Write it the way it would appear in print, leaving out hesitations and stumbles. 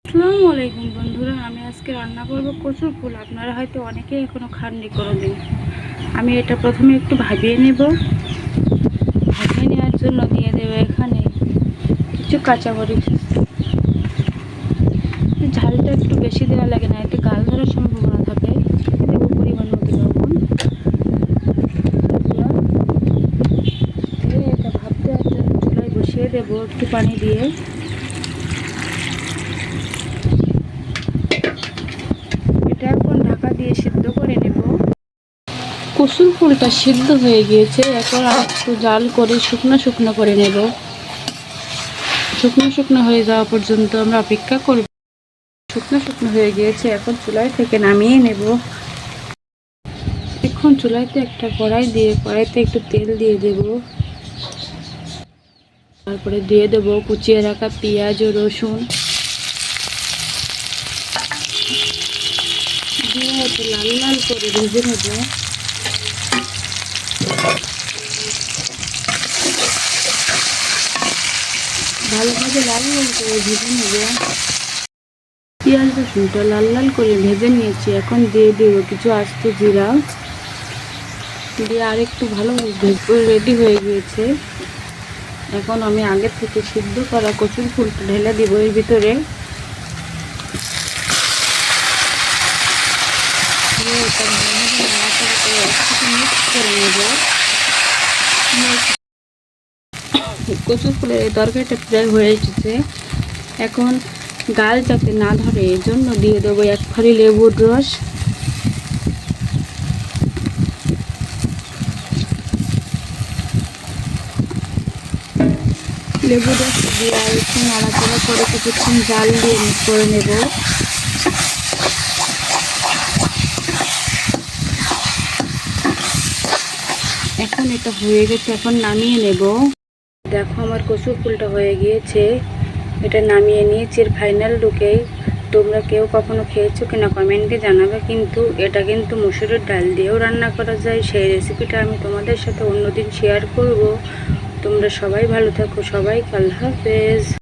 আসসালামু আলাইকুম বন্ধুরা, আমি আজকে রান্না করব কচুর ফুল। আপনারা হয়তো অনেকেই এখনো খাননি কোনোদিন। আমি এটা প্রথমে একটু ভাবিয়ে নেব। ভাবিয়ে নেওয়ার জন্য দিয়ে দেবো এখানে কিছু কাঁচামরিচ। ঝালটা একটু বেশি দেওয়া লাগে না, এতে গাল ধরার সম্ভাবনা থাকে। দেবো পরিমাণ মতো লবণ। এটা ভাবতে চুলায় বসিয়ে দেবো একটু পানি দিয়ে। এটা এখন ঢাকা দিয়ে সিদ্ধ করে নেব। কচুর ফুলটা সিদ্ধ হয়ে গিয়েছে, এখন একটু জাল করে শুকনো শুকনো করে নেব। শুকনো শুকনো হয়ে যাওয়া পর্যন্ত আমরা অপেক্ষা করব। শুকনো শুকনো হয়ে গিয়েছে, এখন চুলায় থেকে নামিয়ে নেব। এখন চুলাইতে একটা কড়াই দিয়ে কড়াইতে একটু তেল দিয়ে দেব। তারপরে দিয়ে দেব কুচিয়ে রাখা পেঁয়াজ ও রসুন। দিয়ে একটু লাল লাল করে ভেজে নেব। ভালোভাবে লাল লাল করে ভেজে নেব। পেঁয়াজ রসুনটা লাল লাল করে ভেজে নিয়েছি, এখন দিয়ে দেব কিছু আস্ত জিরা। দিয়ে আর একটু ভালোভাবে ভেজে রেডি হয়ে গিয়েছে। এখন আমি আগে থেকে সিদ্ধ করা কচুর ফুলটা ঢেলে দিব এর ভিতরে। এটা ভালোভাবে নাড়াচাড়া করে একসাথে মিক্স করে নেব। কচুর ফুলের এই তরকারিটা প্রায় হয়ে এসেছে। এখন গাল যাতে না ধরে এর জন্য দিয়ে দেবো এক ফালি লেবুর রস। লেবুর রস দিয়ে আর একটু নাড়াচাড়া করে কিছুক্ষণ জাল দিয়ে মিক্স করে নেব। এখন এটা হয়ে গেছে, এখন নামিয়ে নেব। দেখো আমার কচুর ফুলটা হয়ে গিয়েছে, এটা নামিয়ে নিয়েছি। এর ফাইনাল লুকেই তোমরা কেউ কখনো খেয়েছো কিনা কমেন্টে জানাবে। কিন্তু এটা কিন্তু মসুরের ডাল দিয়েও রান্না করা যায়। সেই রেসিপিটা আমি তোমাদের সাথে অন্যদিন শেয়ার করব। তোমরা সবাই ভালো থাকো, সবাইকে আল্লাহ হাফেজ।